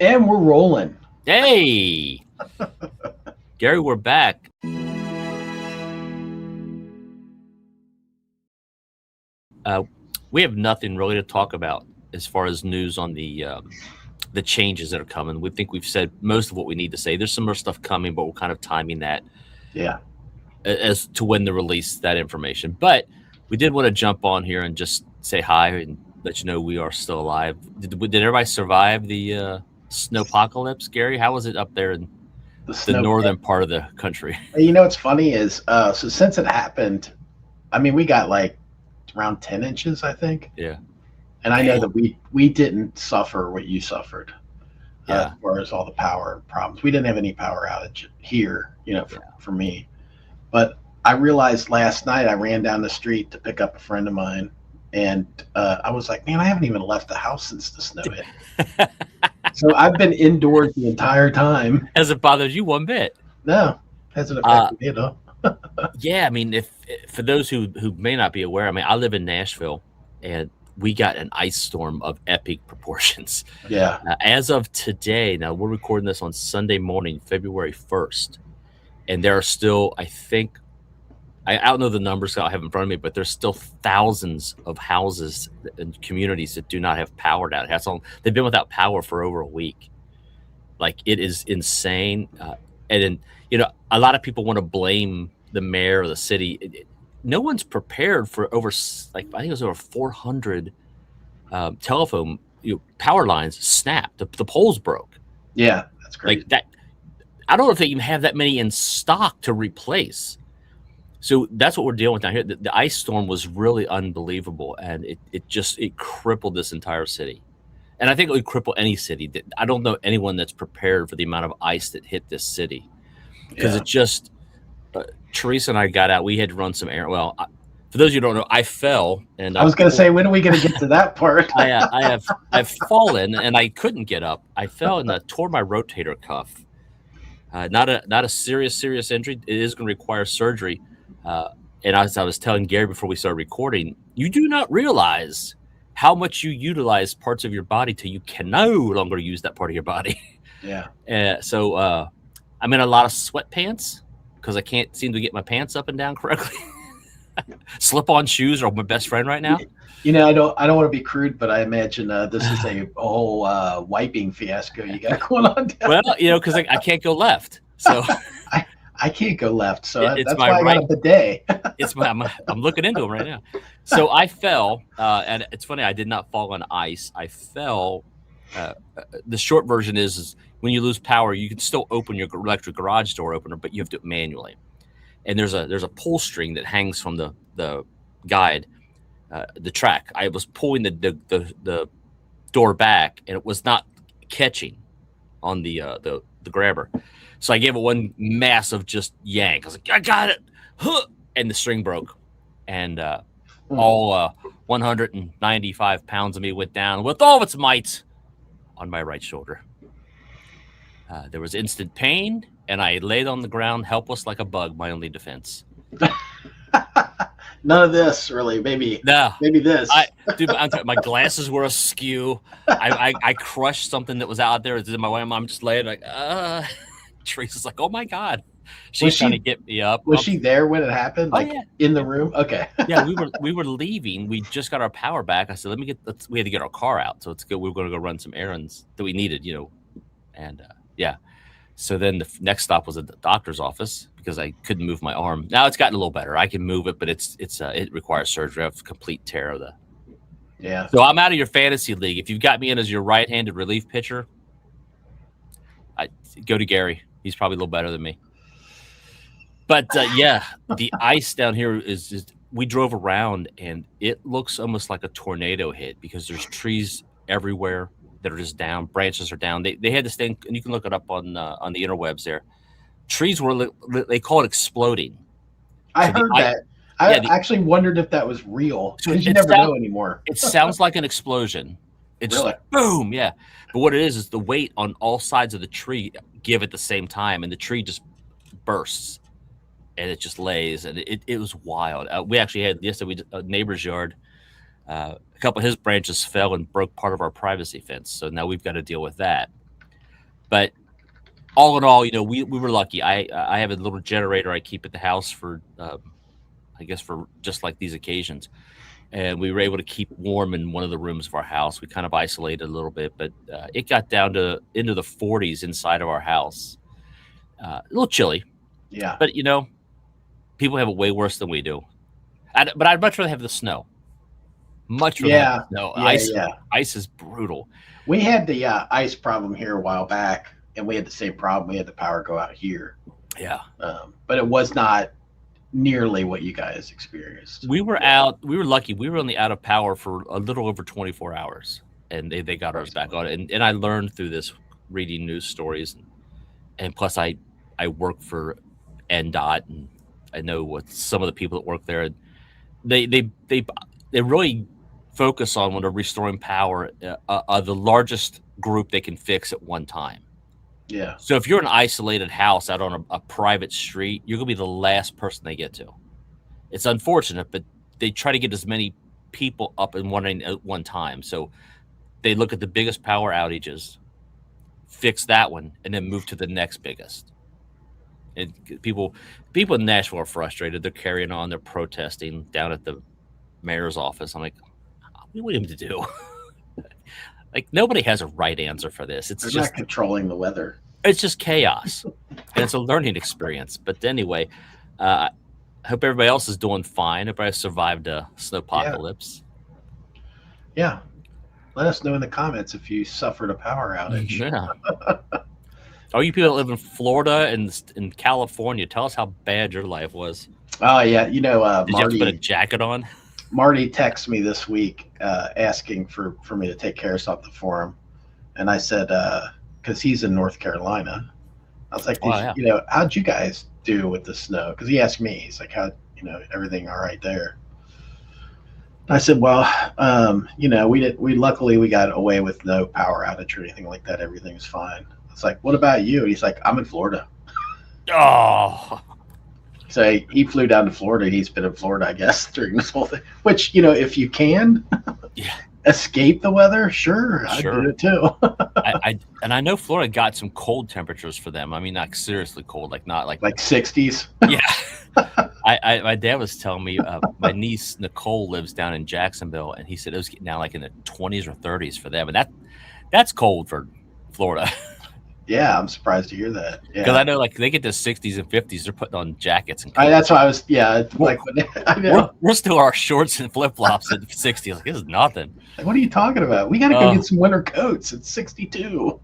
And we're rolling. Hey, Gary, we're back. We have nothing really to talk about as far as news on the changes that are coming. We think we've said most of what we need to say. There's some more stuff coming, but we're kind of timing that Yeah. as to when to release that information. But we did want to jump on here and just say hi and let you know we are still alive. Did everybody survive the snowpocalypse, Gary? How was it up there in the northern part of the country? You know what's funny is so since it happened, I mean, we got like around 10 inches, I think. Yeah. And I know that we didn't suffer what you suffered Yeah. as far as all the power problems. We didn't have any power outage here, for me. But I realized last night I ran down the street to pick up a friend of mine, and I was like, man, I haven't even left the house since the snow hit. So I've been indoors the entire time. Hasn't bothered you one bit? No, hasn't affected me at all. Yeah, I mean, if for those who may not be aware, I mean, I live in Nashville, and we got an ice storm of epic proportions. Yeah. As of today, now we're recording this on Sunday morning, February 1st, and there are still, I think, I don't know the numbers I have in front of me, but there's still thousands of houses and communities that do not have power down. They've been without power for over a week. Like, it is insane. And then, a lot of people want to blame the mayor or the city. No one's prepared for over, I think it was over 400 telephone power lines snapped. The poles broke. Yeah, that's crazy. Like that. I don't know if they even have that many in stock to replace. So that's what we're dealing with down here. The ice storm was really unbelievable, and it crippled this entire city. And I think it would cripple any city. I don't know anyone that's prepared for the amount of ice that hit this city, because it just. Teresa and I got out. We had to run some air. Well, for those of you who don't know, I fell, and I was going to say, when are we going to get to that part? I've fallen, and I couldn't get up. I fell and tore my rotator cuff. Not a serious injury. It is going to require surgery. And as I was telling Gary before we started recording, you do not realize how much you utilize parts of your body till you can no longer use that part of your body. Yeah. So I'm in a lot of sweatpants because I can't seem to get my pants up and down correctly. Slip-on shoes are my best friend right now. I don't want to be crude, but I imagine this is a whole wiping fiasco you got going on. Well, because I can't go left, so I can't go left, so it's that's my why I got a bidet. I'm looking into them right now. So I fell, and it's funny. I did not fall on ice. I fell. The short version is when you lose power, you can still open your electric garage door opener, but you have to do it manually. And there's a pull string that hangs from the guide, the track. I was pulling the door back, and it was not catching on the grabber. So I gave it one massive just yank. I was like, I got it, and the string broke, and all 195 pounds of me went down with all of its might on my right shoulder. There was instant pain, and I laid on the ground helpless like a bug, my only defense. None of this, really. Maybe this. Dude, my glasses were askew. I crushed something that was out there. My wife, I'm just laying like, Teresa's like, oh my God. She's trying to get me up. Was she there when it happened? Like, in the room? Okay. Yeah, we were leaving. We just got our power back. I said, we had to get our car out. So it's good. We were going to go run some errands that we needed, and yeah. So then the next stop was at the doctor's office because I couldn't move my arm. Now it's gotten a little better. I can move it, but it requires surgery. I have a complete tear of the. Yeah. So I'm out of your fantasy league. If you've got me in as your right-handed relief pitcher, go to Gary. He's probably a little better than me. But yeah, the ice down here is just, we drove around and it looks almost like a tornado hit because there's trees everywhere that are just down. Branches are down. They had this thing, and you can look it up on the interwebs there. Trees they call it exploding. I heard that. I actually wondered if that was real because you never know anymore. It sounds like an explosion. It's really? Like, boom, yeah. But what it is the weight on all sides of the tree give at the same time, and the tree just bursts, and it just lays, and it was wild. We actually had yesterday a neighbor's yard. A couple of his branches fell and broke part of our privacy fence, so now we've got to deal with that. But all in all, we were lucky. I have a little generator I keep at the house for, I guess, for just like these occasions, and we were able to keep warm in one of the rooms of our house. We kind of isolated a little bit, but it got down to into the 40s inside of our house. A little chilly, Yeah. but people have it way worse than we do. But I'd much rather have the snow. Much rather have Yeah. the snow. Yeah. Yeah. Ice is brutal. We had the ice problem here a while back, and we had the same problem. We had the power go out here. Yeah. But it was not nearly what you guys experienced. We were out. We were lucky. We were only out of power for a little over 24 hours, and they got ours back on. And I learned through this reading news stories, and plus I work for NDOT, and I know what some of the people that work there. And they really focus on when they're restoring power, the largest group they can fix at one time. Yeah. So if you're an isolated house out on a private street, you're gonna be the last person they get to. It's unfortunate, but they try to get as many people up and running at one time. So they look at the biggest power outages, fix that one, and then move to the next biggest. And people in Nashville are frustrated. They're carrying on. They're protesting down at the mayor's office. I'm like, what do you want him to do? Like, nobody has a right answer for this. They're not controlling the weather. It's just chaos, and it's a learning experience. But anyway, I hope everybody else is doing fine. Everybody survived a snowpocalypse. Yeah. Let us know in the comments if you suffered a power outage. Yeah. All you people that live in Florida and in California, tell us how bad your life was. Oh, yeah. Did you have to put a jacket on? Marty texted me this week asking for me to take care of something for him. And I said, because he's in North Carolina. I was like, how'd you guys do with the snow? Because he asked me, he's like, everything all right there? I said, well, we luckily got away with no power outage or anything like that. Everything was fine. It's like, what about you? He's like, I'm in Florida. Oh. So he flew down to Florida. He's been in Florida, I guess, during this whole thing. Which, if you can escape the weather, sure. I'd do it too. I know Florida got some cold temperatures for them. I mean, not seriously cold, like 60s. Yeah. My dad was telling me, my niece Nicole lives down in Jacksonville, and he said it was getting down like in the 20s or 30s for them, and that's cold for Florida. Yeah, I'm surprised to hear that. Because Yeah. I know, like, they get to 60s and 50s, they're putting on jackets and that's why I was. Yeah, I know. We're still our shorts and flip flops at 60. Like, this is nothing. Like, what are you talking about? We got to go get some winter coats. It's 62.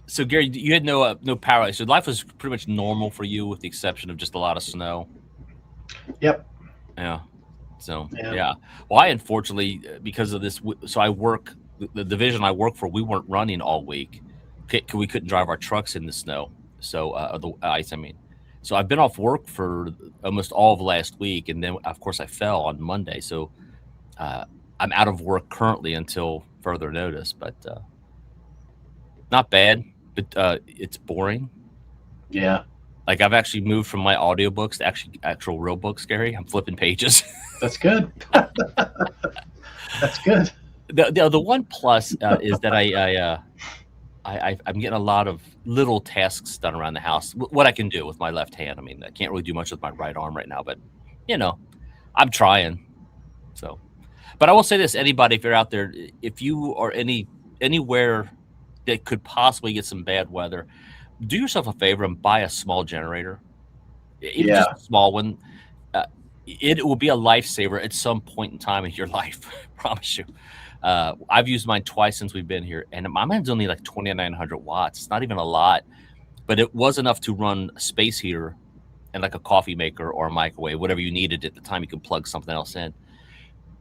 So Gary, you had no power. So life was pretty much normal for you, with the exception of just a lot of snow. Yep. Yeah. So yeah. Well, I unfortunately, because of this, so I work. The division I work for, we weren't running all week. We couldn't drive our trucks in the snow. So the ice, I mean. So I've been off work for almost all of last week, and then of course I fell on Monday. So I'm out of work currently until further notice. But not bad. But it's boring. Yeah. Like, I've actually moved from my audiobooks to actual real books, Gary. I'm flipping pages. That's good. That's good. The one plus is that I'm getting a lot of little tasks done around the house. What I can do with my left hand. I mean, I can't really do much with my right arm right now, but I'm trying. So, but I will say this: anybody, if you're out there, if you are anywhere that could possibly get some bad weather, do yourself a favor and buy a small generator, even just a small one. It will be a lifesaver at some point in time in your life. I promise you. I've used mine twice since we've been here, and mine's only like 2,900 watts. It's not even a lot, but it was enough to run a space heater and like a coffee maker or a microwave, whatever you needed at the time. You could plug something else in.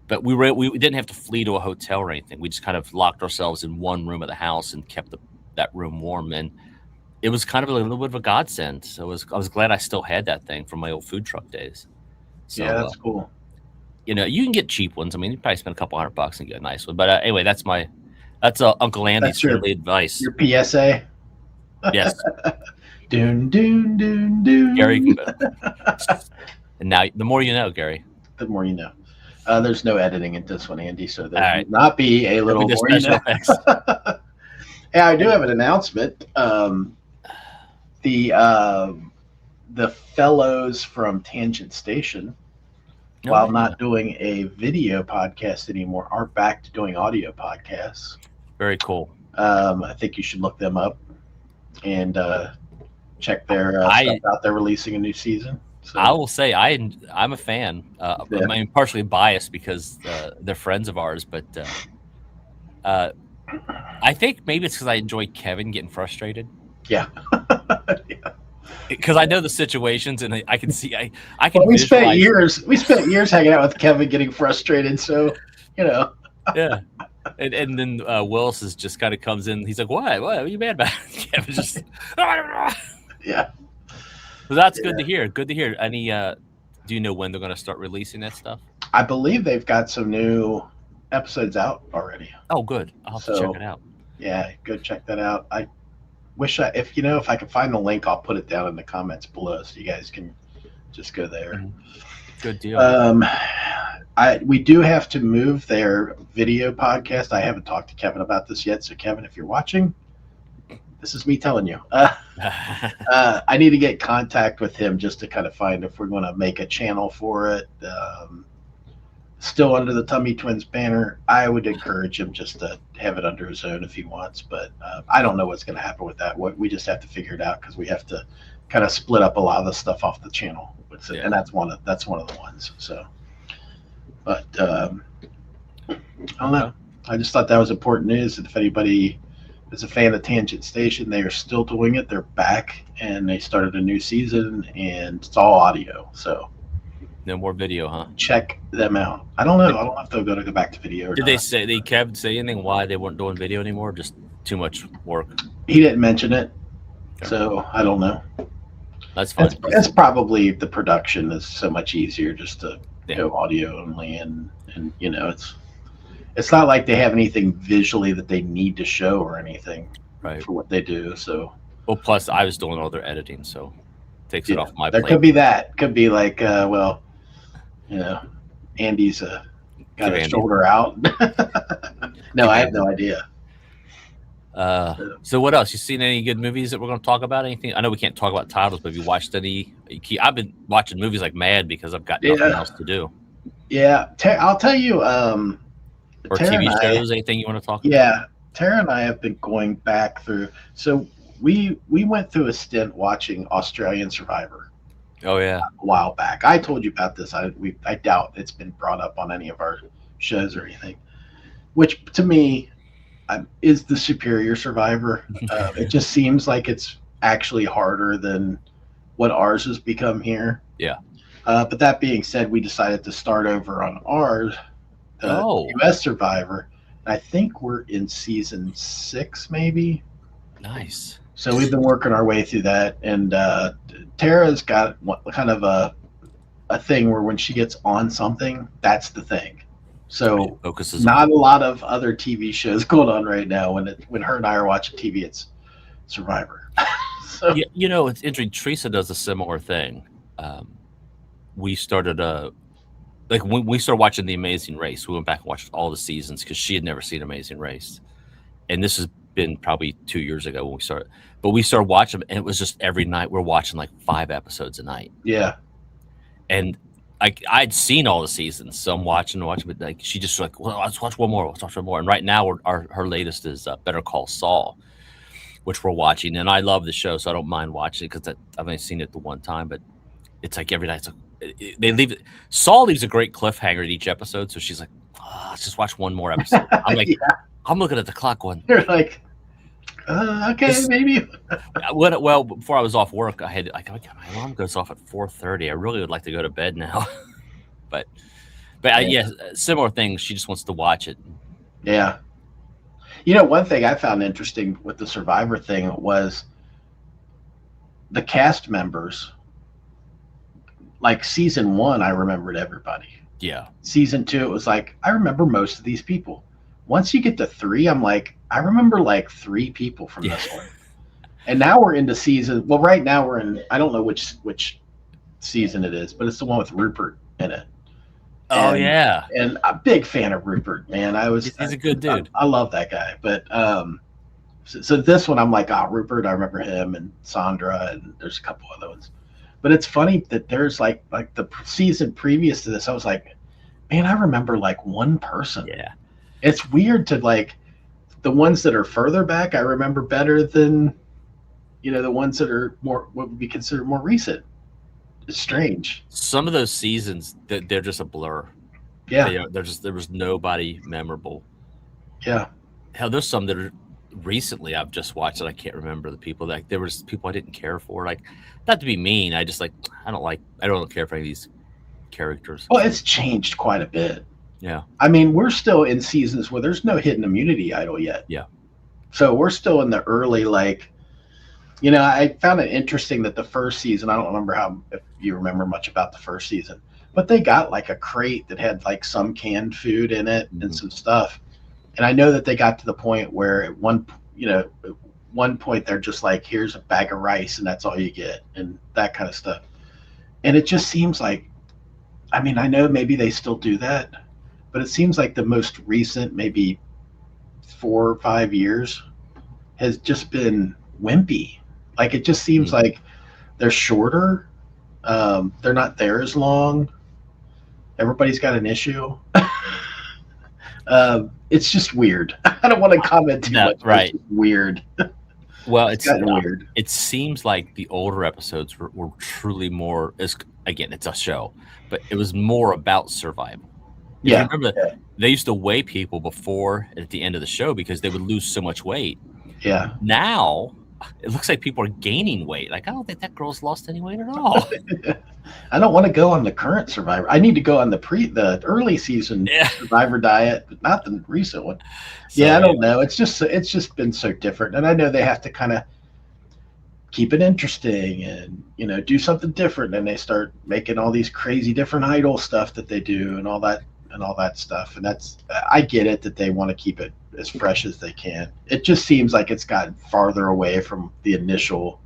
But we didn't have to flee to a hotel or anything. We just kind of locked ourselves in one room of the house and kept that room warm. And it was kind of a little bit of a godsend. So I was glad I still had that thing from my old food truck days. So, yeah, that's cool. You can get cheap ones. I mean, you probably spend a couple $100 and get a nice one. But anyway, that's Uncle Andy's friendly advice. Your PSA. Yes. Doon, doon, doon, doon. Gary. And now, the more you know, Gary. The more you know. There's no editing in this one, Andy, so there will not be a little more you know. Yeah, I do have an announcement. The the fellows from Tangent Station, Oh while yeah, not doing a video podcast anymore, are back to doing audio podcasts. very cool. I think you should look them up and check their stuff I out. They're releasing a new season. I So will say I'm a fan. I yeah, mean, partially biased because they're friends of ours, but uh, I think maybe it's because I enjoy Kevin getting frustrated yeah. because I know the situations and I can see I Well, can visualize. we spent years hanging out with Kevin, getting frustrated. So you know, Yeah. And then Willis is just kind of comes in. He's like, "What? What are you mad about?" Kevin's just. yeah. So that's good Yeah. to hear. Good to hear. Any? Do you know when they're going to start releasing that stuff? I believe they've got some new episodes out already. Oh, good. I'll have to check it So out. yeah, go check that out. I wish if I can find the link, I'll put it down in the comments below so you guys can just go there. Mhm. Good deal. We do have to move their video podcast. I haven't talked to Kevin about this yet, so Kevin, if you're watching, this is me telling you. I need to get contact with him just to kind of find if we're going to make a channel for it. Still under the Tummy Twins banner. I would encourage him just to have it under his own if he wants, but I don't know what's going to happen with that. We just have to figure it out because we have to kind of split up a lot of the stuff off the channel, Yeah. and that's one of the ones. So, but I don't know. I just thought that was important news. If anybody is a fan of Tangent Station, they are still doing it. They're back, and they started a new season, and it's all audio. So No more video, huh? check them out. I don't know. I don't know if they're going to go back to video or Did not. they say Kevin say anything why they weren't doing video anymore? Just too much work. He didn't mention it, Okay. so I don't know. That's fine. It's probably the production is so much easier just to Yeah. go audio only, and it's not like they have anything visually that they need to show or anything Right. for what they do. So Well, plus I was doing all their editing, so takes it off my there plate. could be that. Could be like, Andy's got Give his Andy. shoulder out. No, I have no idea. So what else? You seen any good movies that we're going to talk about? Anything? I know we can't talk about titles, but have you watched any? I've been watching movies like mad because I've got nothing else to do. Yeah, I'll tell you. Or Tara TV and I- shows? Anything you want to talk about? Yeah, Tara and I have been going back through. So we went through a stint watching Australian Survivor Oh yeah. a while back. I told you about this. I doubt it's been brought up on any of our shows or anything. Which to me is the superior Survivor. It just seems like it's actually harder than what ours has become here. Yeah. But that being said, we decided to start over on ours, the U.S. Survivor. I think we're in season 6, maybe. Nice. So we've been working our way through that, and Tara's got kind of a thing where when she gets on something, that's the thing. So Focuses not a lot of other TV shows going on right now. When her and I are watching TV, it's Survivor. So Yeah, it's interesting. Teresa does a similar thing. We started when we started watching The Amazing Race, we went back and watched all the seasons because she had never seen Amazing Race, and this has been probably 2 years ago when we started. But we started watching them, and it was just every night we're watching like 5 episodes a night. yeah, And I'd seen all the seasons, so I'm watching, but like she just like, well, let's watch one more. And right now, her latest is Better Call Saul, which we're watching, and I love the show, so I don't mind watching it because I've only seen it the one time. But it's like every night, they leave it. Saul leaves a great cliffhanger in each episode, so she's like, let's just watch one more episode. I'm like, I'm looking at the clock going, you're like, okay, maybe. Well, before I was off work, I had my alarm goes off at 4:30. I really would like to go to bed now, but similar things. She just wants to watch it. Yeah. One thing I found interesting with the Survivor thing was the cast members. Like season 1, I remembered everybody. Yeah. Season 2, it was like, I remember most of these people. Once you get to 3, I'm like, I remember like 3 people from this one. And now we're into season. Well, right now we're in. I don't know which season it is, but it's the one with Rupert in it. Oh yeah. And I'm a big fan of Rupert, man. He's a good dude. I love that guy. But So this one, I'm like, Rupert, I remember him, and Sandra, and there's a couple other ones. But it's funny that there's like the season previous to this, I was like, man, I remember like one person. Yeah. It's weird to like the ones that are further back. I remember better than the ones that are more what would be considered more recent. It's strange. Some of those seasons, they're just a blur. Yeah, There was nobody memorable. yeah. Hell, there's some that are recently I've just watched that I can't remember the people. Like there was people I didn't care for. Like, not to be mean, I just I don't care for any of these characters. Well, it's changed quite a bit. Yeah. I mean, we're still in seasons where there's no hidden immunity idol yet. Yeah. So we're still in the early I found it interesting that the first season, I don't remember if you remember much about the first season, but they got like a crate that had like some canned food in it and some stuff. And I know that they got to the point where at one point they're just like, here's a bag of rice and that's all you get and that kind of stuff. And it just seems like, I mean, I know maybe they still do that, but it seems like the most recent, maybe 4 or 5 years has just been wimpy. Like it just seems like they're shorter. They're not there as long. Everybody's got an issue. It's just weird. I don't want to comment too much. Right. It's weird. Well, it's weird. It seems like the older episodes were truly more. Again, it's a show, but it was more about survival. Yeah. Remember, they used to weigh people before and at the end of the show because they would lose so much weight. Yeah. Now it looks like people are gaining weight. Like, I don't think that girl's lost any weight at all. I don't want to go on the current Survivor. I need to go on the early season Survivor diet, but not the recent one. So, I don't know. It's just been so different, and I know they have to kind of keep it interesting and do something different. And they start making all these crazy different idol stuff that they do and all that stuff. And I get it that they want to keep it as fresh as they can. It just seems like it's gotten farther away from the initial,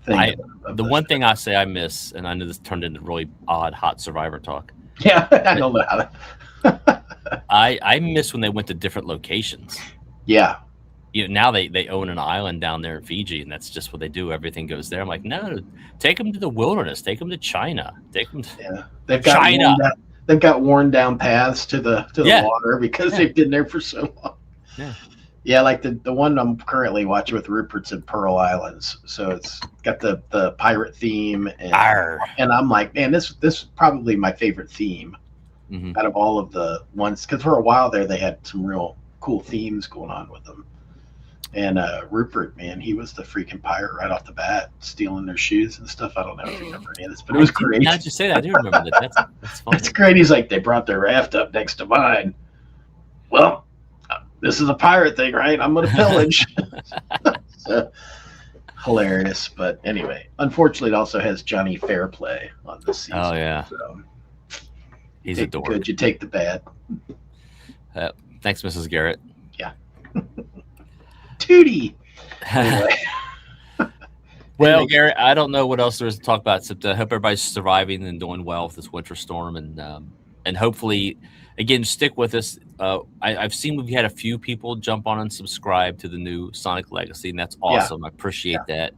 thing. The one thing I say I miss, and I know this turned into really odd hot Survivor talk. Yeah, I don't know how to. I miss when they went to different locations. Yeah. Now they own an island down there in Fiji, and that's just what they do. Everything goes there. I'm like, no, take them to the wilderness. Take them to China. Take them to They've got China. They've got worn down paths to the water because they've been there for so long. Yeah. Yeah, like the one I'm currently watching with Rupert's in Pearl Islands. So it's got the pirate theme and I'm like, man, this is probably my favorite theme out of all of the ones, because for a while there they had some real cool themes going on with them. And Rupert, man, he was the freaking pirate right off the bat, stealing their shoes and stuff. I don't know if you remember any of this, but it was great. Now that you say that, I do remember that. That's funny. It's great. He's like, they brought their raft up next to mine. Well, this is a pirate thing, right? I'm going to pillage. So, hilarious. But anyway, unfortunately, it also has Johnny Fairplay on this season. Oh, yeah. So, he's a dork. Good. You take the bad. Thanks, Mrs. Garrett. Yeah. Tootie. Anyway. Well, Garrett, I don't know what else there is to talk about, except I hope everybody's surviving and doing well with this winter storm, and hopefully, again, stick with us. I've seen we've had a few people jump on and subscribe to the new Sonic Legacy, and that's awesome. I appreciate that.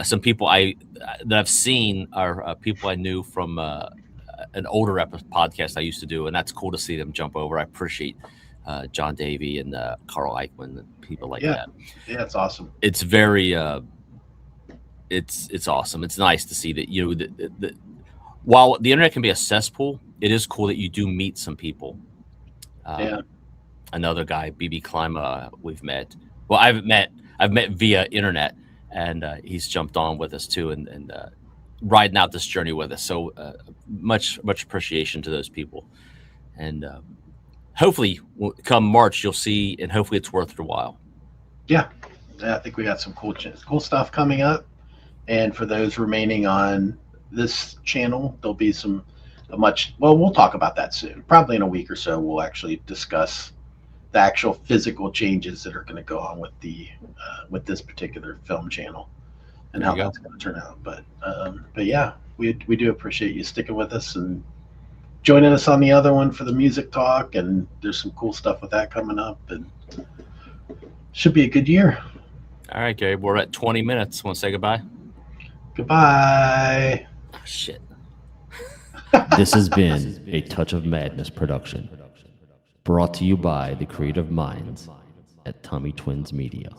Some people that I've seen are people I knew from an older podcast I used to do, and that's cool to see them jump over. I appreciate John Davey and Carl Eichmann and people like that. Yeah, it's awesome. It's very it's awesome. It's nice to see that while the internet can be a cesspool, it is cool that you do meet some people. Another guy, BB Klima, we've met. Well, I've met via internet, and he's jumped on with us too, and riding out this journey with us. So much appreciation to those people, and hopefully, come March, you'll see, and hopefully, it's worth your while. Yeah, I think we got some cool stuff coming up. And for those remaining on this channel, there'll be we'll talk about that soon. Probably in a week or so, we'll actually discuss the actual physical changes that are going to go on with this particular film channel and how that's going to turn out. But yeah, we do appreciate you sticking with us and joining us on the other one for the music talk. And there's some cool stuff with that coming up. And Should be a good year. All right, Gary, we're at 20 minutes. Want to say goodbye? Goodbye. Oh, shit. This has been a Touch of Madness production, brought to you by the creative minds at Tommy Twins Media.